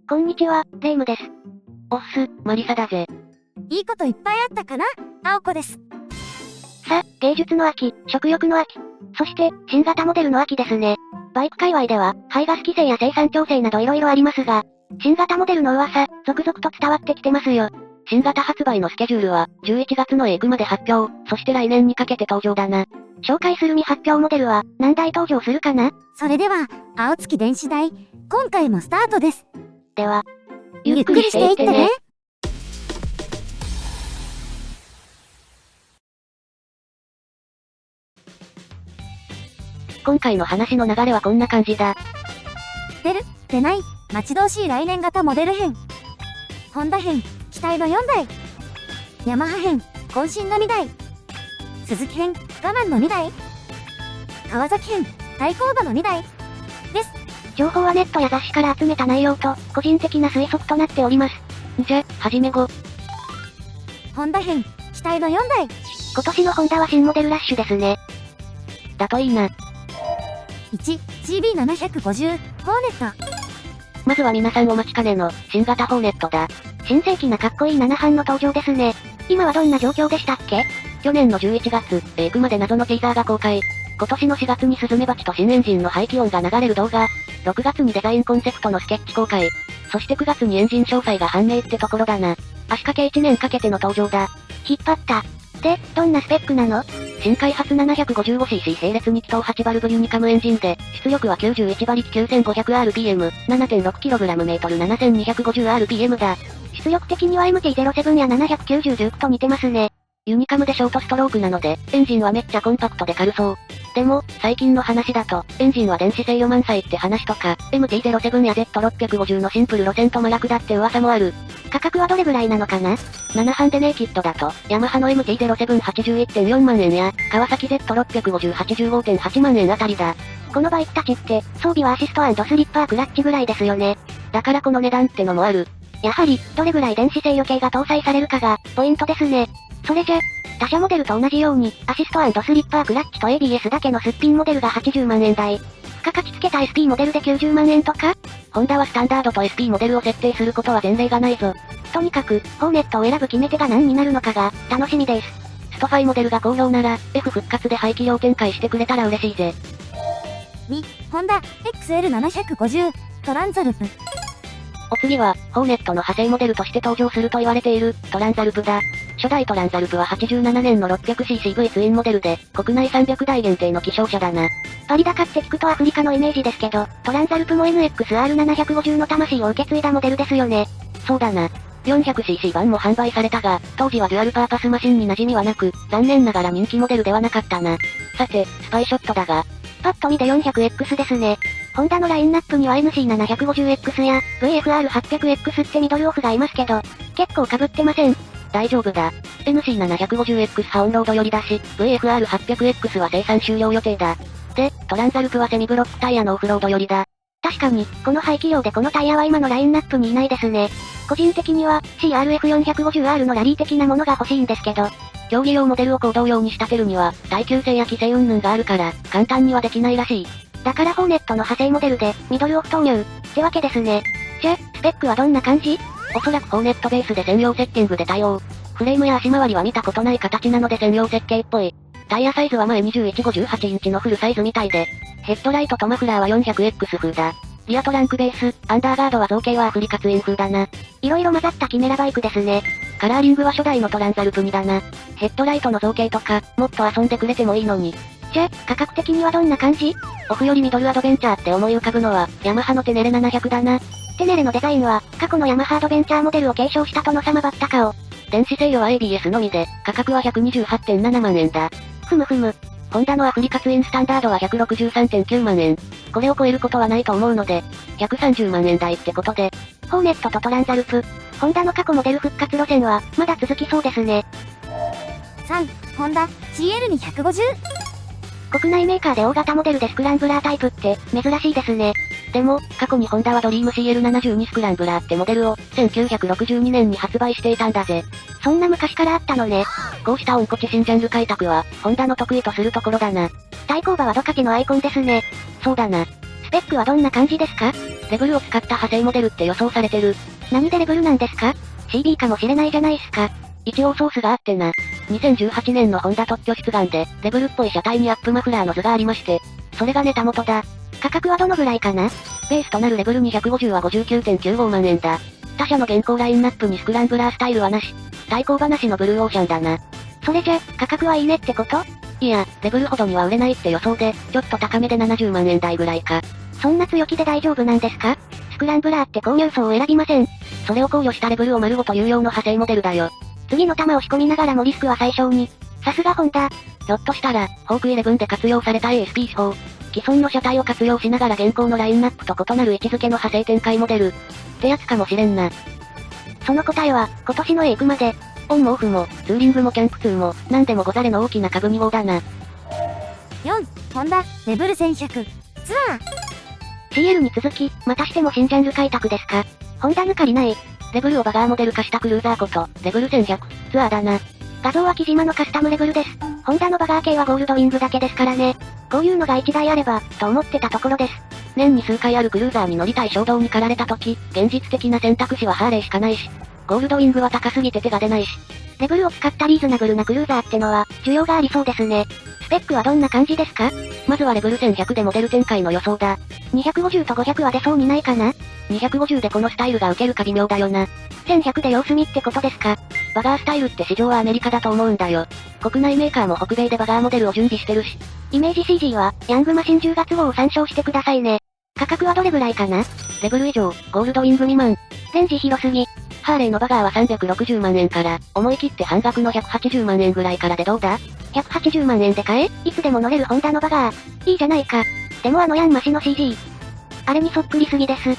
こんにちは、レイムです。おっす、マリサだぜ。いいこといっぱいあったかな？青子です。さ、芸術の秋、食欲の秋、そして、新型モデルの秋ですね。バイク界隈では、排ガス規制や生産調整など色々ありますが、新型モデルの噂、続々と伝わってきてますよ。新型発売のスケジュールは、11月のエイクまで発表、そして来年にかけて登場だな。紹介する未発表モデルは、何台登場するかな？それでは、青月電子台、今回もスタートです。では、ゆっくりしていってね。今回の話の流れはこんな感じだ。出る、出ない、待ち遠しい来年型モデル編。ホンダ編、期待の4台。ヤマハ編、渾身の2台。鈴木編、我慢の2台。川崎編、対抗馬の2台。です。情報はネットや雑誌から集めた内容と、個人的な推測となっております。じゃ、始めご。ホンダ編、期待の4台。今年のホンダは新モデルラッシュですね。だといいな。1、CB750、ホーネット。まずは皆さんお待ちかねの、新型ホーネットだ。新世紀なかっこいい7班の登場ですね。今はどんな状況でしたっけ？去年の11月、エイクまで謎のティーザーが公開。今年の4月にスズメバチと新エンジンの排気音が流れる動画。6月にデザインコンセプトのスケッチ公開。そして9月にエンジン詳細が判明ってところだな。足掛け1年かけての登場だ。引っ張った。で、どんなスペックなの？新開発 755cc 並列2気筒8バルブユニカムエンジンで、出力は91馬力 9500rpm、7.6kg/m7250rpm だ。出力的には MT-07 や790デュークと似てますね。ユニカムでショートストロークなので、エンジンはめっちゃコンパクトで軽そう。でも、最近の話だと、エンジンは電子制御満載って話とか、MT-07 や Z650 のシンプル路線と真逆だって噂もある。価格はどれぐらいなのかな？7班でネイキッドだと、ヤマハの MT-0781.4 万円や、川崎 Z65085.8 万円あたりだ。このバイクたちって、装備はアシスト&スリッパークラッチぐらいですよね。だからこの値段ってのもある。やはり、どれぐらい電子制御系が搭載されるかが、ポイントですね。それじゃ、他社モデルと同じように、アシスト&スリッパークラッチと ABS だけのすっぴんモデルが80万円台。付加価値付けた SP モデルで90万円とか？ホンダはスタンダードと SP モデルを設定することは前例がないぞ。とにかく、ホーネットを選ぶ決め手が何になるのかが、楽しみです。ストファイモデルが好評なら、F 復活で排気量展開してくれたら嬉しいぜ。2、ホンダ XL750、トランザルプ。お次は、ホーネットの派生モデルとして登場すると言われている、トランザルプだ。初代トランザルプは87年の 600cc-V ツインモデルで、国内300台限定の希少車だな。パリ高って聞くとアフリカのイメージですけど、トランザルプも NXR750 の魂を受け継いだモデルですよね。そうだな。400cc 版も販売されたが、当時はデュアルパーパスマシンに馴染みはなく、残念ながら人気モデルではなかったな。さて、スパイショットだが、パッと見で 400X ですね。ホンダのラインナップには NC750X や VFR800X ってミドルオフがいますけど、結構被ってません。大丈夫だ。NC750X はオンロード寄りだし、VFR800X は生産終了予定だ。で、トランザルプはセミブロックタイヤのオフロード寄りだ。確かに、この排気量でこのタイヤは今のラインナップにいないですね。個人的には、CRF450R のラリー的なものが欲しいんですけど、競技用モデルを公道用に仕立てるには、耐久性や規制云々があるから、簡単にはできないらしい。だからホーネットの派生モデルで、ミドルオフ投入、ってわけですね。じゃ、スペックはどんな感じ？おそらくホーネットベースで専用セッティングで対応。フレームや足回りは見たことない形なので専用設計っぽい。タイヤサイズは前2158インチのフルサイズみたいで、ヘッドライトとマフラーは 400X 風だ。リアトランクベース、アンダーガードは造形はアフリカツイン風だな。色々混ざったキメラバイクですね。カラーリングは初代のトランザルプ2だな。ヘッドライトの造形とか、もっと遊んでくれてもいいのに。じゃ、価格的にはどんな感じ？オフよりミドルアドベンチャーって思い浮かぶのは、ヤマハのテネレ700だな。テネレのデザインは、過去のヤマハアドベンチャーモデルを継承した殿様バッタカオ。電子制御は ABS のみで、価格は 128.7 万円だ。ふむふむ。ホンダのアフリカツインスタンダードは 163.9 万円。これを超えることはないと思うので、130万円台ってことで。ホーネットとトランザルプ、ホンダの過去モデル復活路線は、まだ続きそうですね。3、ホンダ CL250。国内メーカーで大型モデルでスクランブラータイプって、珍しいですね。でも、過去にホンダはドリーム CL72 スクランブラーってモデルを、1962年に発売していたんだぜ。そんな昔からあったのね。こうした温故知新ジャンル開拓は、ホンダの得意とするところだな。対抗馬はドカテのアイコンですね。そうだな。スペックはどんな感じですか？レブルを使った派生モデルって予想されてる。何でレブルなんですか？ CB かもしれないじゃないっすか。一応ソースがあってな。2018年のホンダ特許出願で、レブルっぽい車体にアップマフラーの図がありまして、それがネタ元だ。価格はどのぐらいかな？ベースとなるレベル250は 59.95 万円だ。他社の現行ラインナップにスクランブラースタイルはなし。対抗馬なしのブルーオーシャンだな。それじゃ、価格はいいねってこと？いや、レベルほどには売れないって予想で、ちょっと高めで70万円台ぐらいか。そんな強気で大丈夫なんですか？スクランブラーって購入層を選びません。それを考慮したレベルを丸ごと有用の派生モデルだよ。次の弾を仕込みながらもリスクは最小に。さすがホンダ。ひょっとしたら、ホーク11で活用された ASP 手法。既存の車体を活用しながら現行のラインナップと異なる位置づけの派生展開モデル。ってやつかもしれんな。その答えは、今年のエイクまで。オンもオフも、ツーリングもキャンプツーも、なんでもござれの大きな株2号だな。4、ホンダ、レベル1100、ツアー。CL に続き、またしても新ジャンル開拓ですか？ホンダ抜かりない。レベルをバガーモデル化したクルーザーこと、レベル1100、ツアーだな。画像は木島のカスタムレベルです。ホンダのバガー系はゴールドウィングだけですからね。こういうのが1台あれば、と思ってたところです。年に数回あるクルーザーに乗りたい衝動に駆られた時、現実的な選択肢はハーレーしかないし、ゴールドウィングは高すぎて手が出ないし。レベルを使ったリーズナブルなクルーザーってのは、需要がありそうですね。スペックはどんな感じですか？まずはレベル1100でモデル展開の予想だ。250と500は出そうにないかな？ 250でこのスタイルが受けるか微妙だよな。1100で様子見ってことですか？バガースタイルって市場はアメリカだと思うんだよ。国内メーカーも北米でバガーモデルを準備してるし。イメージ CG は、ヤングマシン10月号を参照してくださいね。価格はどれぐらいかな？レベル以上、ゴールドウィング未満。レンジ広すぎ。ハーレーのバガーは360万円から、思い切って半額の180万円ぐらいからでどうだ？ 180 万円で買え？いつでも乗れるホンダのバガー。いいじゃないか。でもヤンマシの CG。あれにそっくりすぎです。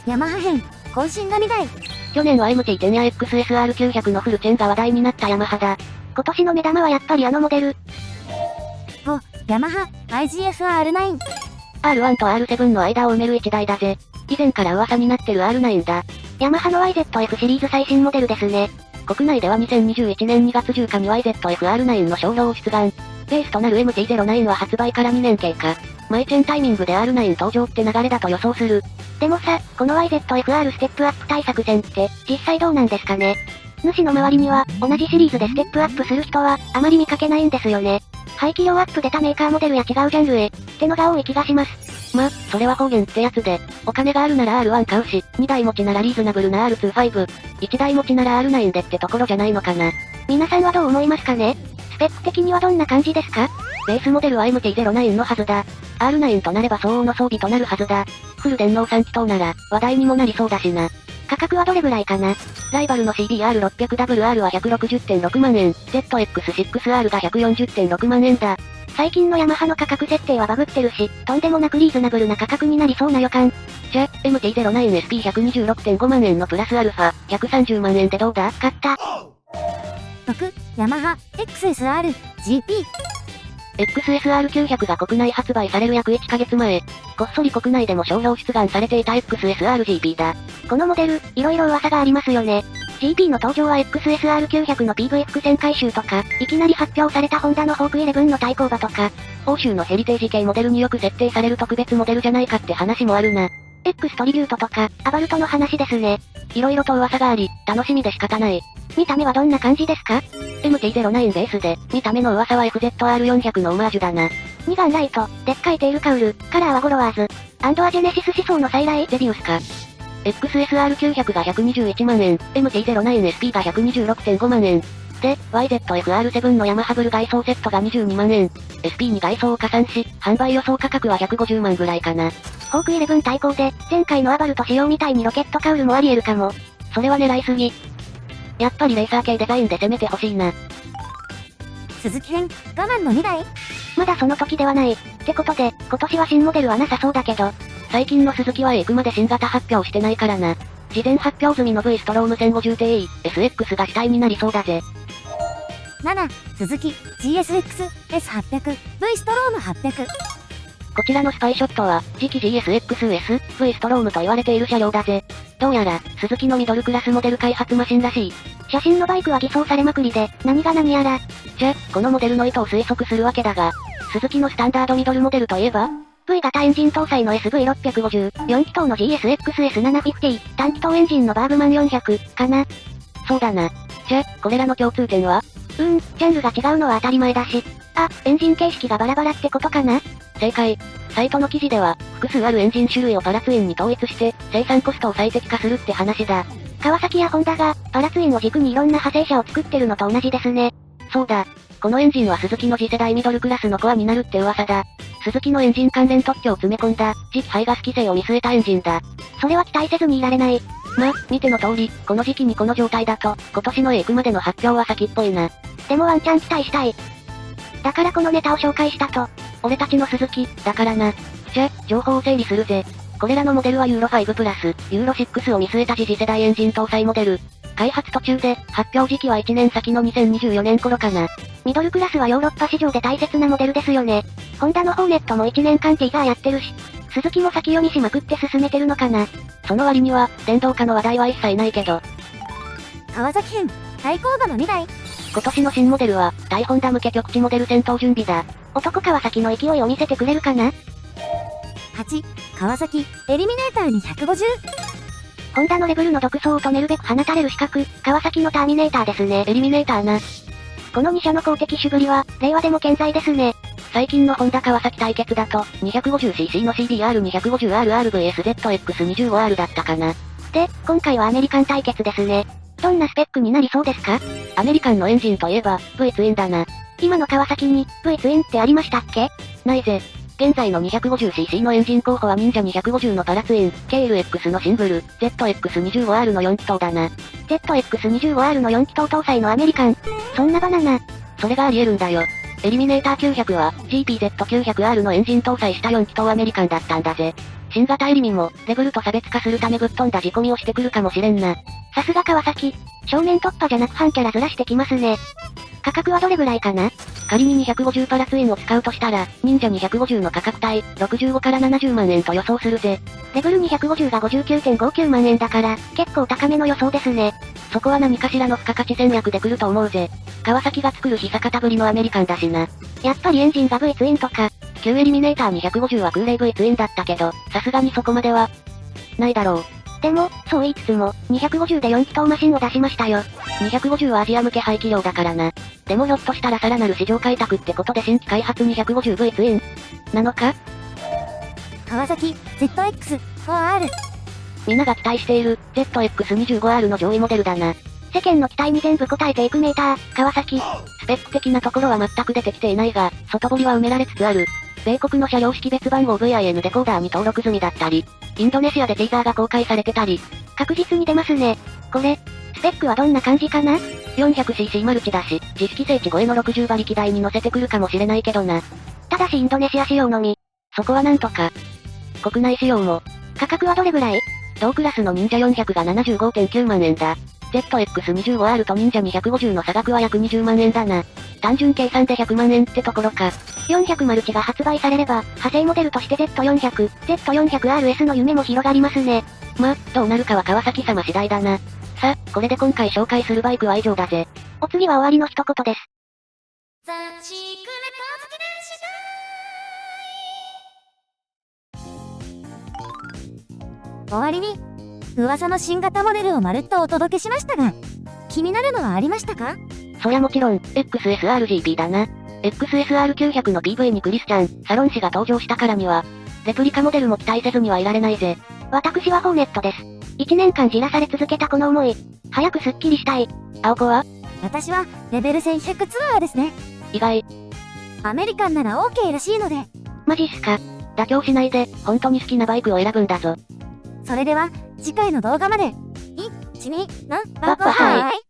ヤマハ編、渾身が2台。去年は MT10 や XSR900 のフルチェンが話題になったヤマハだ。今年の目玉はやっぱりあのモデル。5、ヤマハ、IGF-R9。R1 と R7 の間を埋める1台だぜ。以前から噂になってる R9 だ。ヤマハの YZF シリーズ最新モデルですね。国内では2021年2月10日に YZF-R9 の商標を出願。ベースとなる MT-09 は発売から2年経過。マイチェンタイミングで R9 登場って流れだと予想する。でもさ、この YZF-R ステップアップ対策戦って、実際どうなんですかね？主の周りには、同じシリーズでステップアップする人は、あまり見かけないんですよね。排気量アップ出たメーカーモデルや違うジャンルへ、ってのが多い気がします。ま、それは方言ってやつで、お金があるなら R1 買うし、2台持ちならリーズナブルな R25、1台持ちなら R9 でってところじゃないのかな。皆さんはどう思いますかね？スペック的にはどんな感じですか？ベースモデルは MT-09 のはずだ。R9 となれば相応の装備となるはずだ。フル電脳3気筒なら、話題にもなりそうだしな。価格はどれぐらいかな？ライバルの CBR600WR は 160.6 万円、ZX6R が 140.6 万円だ。最近のヤマハの価格設定はバグってるし、とんでもなくリーズナブルな価格になりそうな予感。じゃ、MT-09SP126.5 万円のプラスアルファ、130万円でどうだ？買った。6、ヤマハ、XSR、GP。XSR900 が国内発売される約1ヶ月前、こっそり国内でも商標出願されていた XSR-GP だ。このモデル、色々噂がありますよね。GP の登場は XSR900 の PV 伏線回収とか、いきなり発表されたホンダのホーク11の対抗馬とか、欧州のヘリテージ系モデルによく設定される特別モデルじゃないかって話もあるな。X トリビュートとか、アバルトの話ですね。色々と噂があり、楽しみで仕方ない。見た目はどんな感じですか？ MT-09 ベースで、見た目の噂は FZR400 のオマージュだな。2眼ライト、でっかいテールカウル、カラーはゴロワーズ、アジェネシス思想の再来ゼビウスか。XSR900 が121万円、MT-09SP が 126.5 万円。で、YZF-R7 のヤマハブル外装セットが22万円。SP に外装を加算し、販売予想価格は150万ぐらいかな。ホーク11対抗で、前回のアバルト仕様みたいにロケットカウルもあり得るかも。それは狙いすぎ。やっぱりレーサー系デザインで攻めてほしいな。鈴木編、我慢の2台？まだその時ではない。ってことで、今年は新モデルはなさそうだけど、最近の鈴木はエクまで新型発表してないからな。事前発表済みの V ストローム 1050ti、SX が主体になりそうだぜ。7、鈴木、GSX、S800、V ストローム800。こちらのスパイショットは、次期 GSX-S、V ストロームと言われている車両だぜ。どうやら、鈴木のミドルクラスモデル開発マシンらしい。写真のバイクは偽装されまくりで、何が何やら。じゃ、このモデルの意図を推測するわけだが、鈴木のスタンダードミドルモデルといえば、V 型エンジン搭載の SV650、4気筒の GSX-S750、単気筒エンジンのバーグマン400、かな。そうだな。じゃ、これらの共通点は？ジャンルが違うのは当たり前だし。あ、エンジン形式がバラバラってことかな？正解。サイトの記事では、複数あるエンジン種類をパラツインに統一して、生産コストを最適化するって話だ。川崎やホンダが、パラツインを軸にいろんな派生車を作ってるのと同じですね。そうだ。このエンジンはスズキの次世代ミドルクラスのコアになるって噂だ。スズキのエンジン関連特許を詰め込んだ、次期排ガス規制を見据えたエンジンだ。それは期待せずにいられない。見ての通り、この時期にこの状態だと、今年の A 行くまでの発表は先っぽいな。でもワンチャン期待したい。だからこのネタを紹介したと。俺たちのスズキ、だからな。じゃ、情報を整理するぜ。これらのモデルはユーロ5プラス、ユーロ6を見据えた次世代エンジン搭載モデル。開発途中で、発表時期は1年先の2024年頃かな。ミドルクラスはヨーロッパ市場で大切なモデルですよね。ホンダのホーネットも1年間ティガーやってるし、スズキも先読みしまくって進めてるのかな。その割には、電動化の話題は一切ないけど。川崎編、対抗馬の2台。今年の新モデルは、大ホンダ向け局地モデル戦闘準備だ。男川崎の勢いを見せてくれるかな。8、川崎、エリミネーターに150。ホンダのレベルの独走を止めるべく放たれる資格、川崎のターミネーターですね。エリミネーターな。この2社の公的種ぶりは、令和でも健在ですね。最近のホンダ川崎対決だと、250cc の CBR250RR-VSZX25R だったかな。で、今回はアメリカン対決ですね。どんなスペックになりそうですか？アメリカンのエンジンといえば、V ツインだな。今の川崎に、V ツインってありましたっけ？ないぜ。現在の 250cc のエンジン候補は忍者250のパラツイン、KLX のシングル、ZX25R の4気筒だな。ZX25R の4気筒搭載のアメリカン。そんなバナナ。それがあり得るんだよ。エリミネーター900は、GPZ900R のエンジン搭載した4気筒アメリカンだったんだぜ。新型エリミも、レベルと差別化するためぶっ飛んだ仕込みをしてくるかもしれんな。さすが川崎。正面突破じゃなく半キャラずらしてきますね。価格はどれぐらいかな？仮に250パラツインを使うとしたら、忍者250の価格帯、65から70万円と予想するぜ。レベル250が 59.59 万円だから、結構高めの予想ですね。そこは何かしらの付加価値戦略で来ると思うぜ。川崎が作る久方ぶりのアメリカンだしな。やっぱりエンジンが V ツインとか。旧エリミネーター250は空冷 V ツインだったけど、さすがにそこまでは、ないだろう。でも、そう言いつつも、250で4気筒マシンを出しましたよ。250はアジア向け排気量だからな。でもひょっとしたらさらなる市場開拓ってことで新規開発 250V ツインなのか？川崎、ZX4R。皆が期待している、ZX25R の上位モデルだな。世間の期待に全部応えていくメーター、川崎。スペック的なところは全く出てきていないが、外堀は埋められつつある。米国の車両識別番号 VIN デコーダーに登録済みだったり、インドネシアでティーザーが公開されてたり、確実に出ますね。これ、スペックはどんな感じかな？ 400cc マルチだし、実機整地超えの60馬力台に乗せてくるかもしれないけどな。ただしインドネシア仕様のみ。そこはなんとか。国内仕様も。価格はどれぐらい？同クラスの忍者400が 75.9 万円だ。ZX25R と忍者250の差額は約20万円だな。単純計算で100万円ってところか。400マルチが発売されれば、派生モデルとして Z400、Z400RS の夢も広がりますね。どうなるかは川崎様次第だな。さあ、これで今回紹介するバイクは以上だぜ。お次は終わりの一言です。終わりに、噂の新型モデルをまるっとお届けしましたが、気になるのはありましたか？そりゃもちろん、XSRGP だな。XSR900 の PV にクリスチャン、サロン氏が登場したからには、レプリカモデルも期待せずにはいられないぜ。私はホーネットです。1年間じらされ続けたこの思い、早くスッキリしたい。青子は？私は、レベル1100ツアーですね。意外。アメリカンなら OK らしいので。マジっすか。妥協しないで、本当に好きなバイクを選ぶんだぞ。それでは、次回の動画まで。1、2、3、バッバハイ。